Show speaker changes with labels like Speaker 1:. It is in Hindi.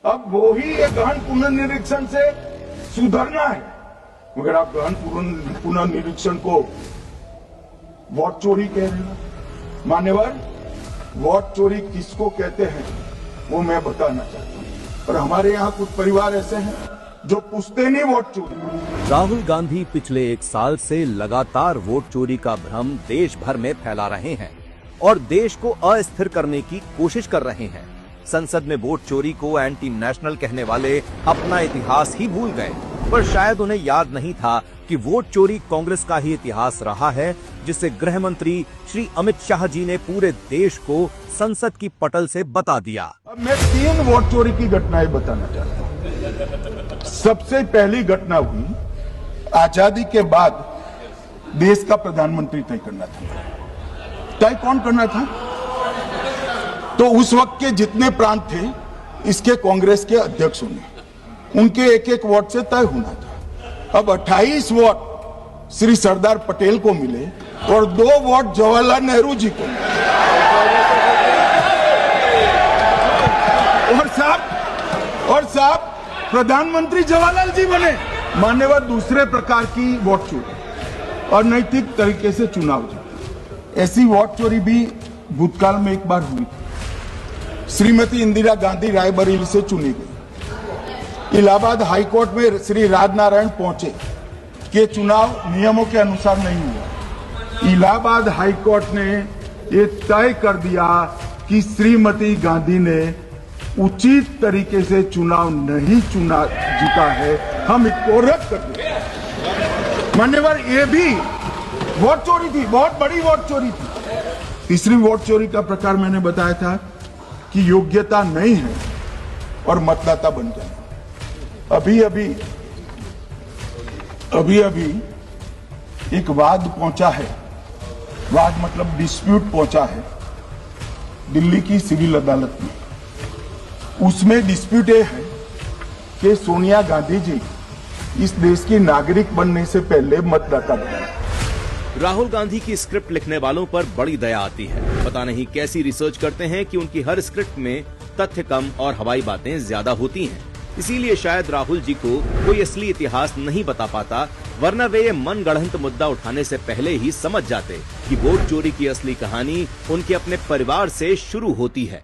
Speaker 1: अब वो ही एक गहन पुनर्निरीक्षण से सुधरना है, मगर आप गहन पुनर्निरीक्षण को वोट चोरी कह रहे हो। मान्यवर, वोट चोरी किसको कहते हैं वो मैं बताना चाहता हूँ, और हमारे यहाँ कुछ परिवार ऐसे हैं जो पूछते नहीं वोट चोरी।
Speaker 2: राहुल गांधी पिछले 1 साल से लगातार वोट चोरी का भ्रम देश भर में फैला रहे हैं और देश को अस्थिर करने की कोशिश कर रहे हैं। संसद में वोट चोरी को एंटी नेशनल कहने वाले अपना इतिहास ही भूल गए, पर शायद उन्हें याद नहीं था कि वोट चोरी कांग्रेस का ही इतिहास रहा है, जिसे गृह मंत्री श्री अमित शाह जी ने पूरे देश को संसद की पटल से बता दिया।
Speaker 1: अब मैं 3 वोट चोरी की घटनाएं बताना चाहता हूँ। सबसे पहली घटना हुई आजादी के बाद देश का प्रधानमंत्री तय करना था। तय कौन करना था? तो उस वक्त के जितने प्रांत थे इसके कांग्रेस के अध्यक्षों ने, उनके एक एक वोट से तय होना था। अब 28 वोट श्री सरदार पटेल को मिले और 2 वोट जवाहरलाल नेहरू जी को मिले। और साहब प्रधानमंत्री जवाहरलाल जी बने। मान्यवर, दूसरे प्रकार की वोट चोरी और नैतिक तरीके से चुनाव जीते, ऐसी वोट चोरी भी भूतकाल में एक बार हुई थी। श्रीमती इंदिरा गांधी रायबरेली से चुनी गई। इलाहाबाद हाईकोर्ट में श्री राजनारायण पहुंचे कि चुनाव नियमों के अनुसार नहीं हुआ। इलाहाबाद हाईकोर्ट ने ये तय कर दिया कि श्रीमती गांधी ने उचित तरीके से चुनाव नहीं जीता है, हम इसको रद्द कर दें। मान्यवर, ये भी वोट चोरी थी, बहुत बड़ी वोट चोरी थी। तीसरी वोट चोरी का प्रकार मैंने बताया था कि योग्यता नहीं है और मतदाता बन जाना। अभी अभी एक वाद पहुंचा है, वाद मतलब डिस्प्यूट पहुंचा है दिल्ली की सिविल अदालत में। उसमें डिस्प्यूट ये है कि सोनिया गांधी जी इस देश की नागरिक बनने से पहले मतदाता बने।
Speaker 2: राहुल गांधी की स्क्रिप्ट लिखने वालों पर बड़ी दया आती है। पता नहीं कैसी रिसर्च करते हैं कि उनकी हर स्क्रिप्ट में तथ्य कम और हवाई बातें ज्यादा होती हैं। इसीलिए शायद राहुल जी को कोई असली इतिहास नहीं बता पाता, वरना वे ये मनगढ़ंत मुद्दा उठाने से पहले ही समझ जाते कि वोट चोरी की असली कहानी उनके अपने परिवार से शुरू होती है।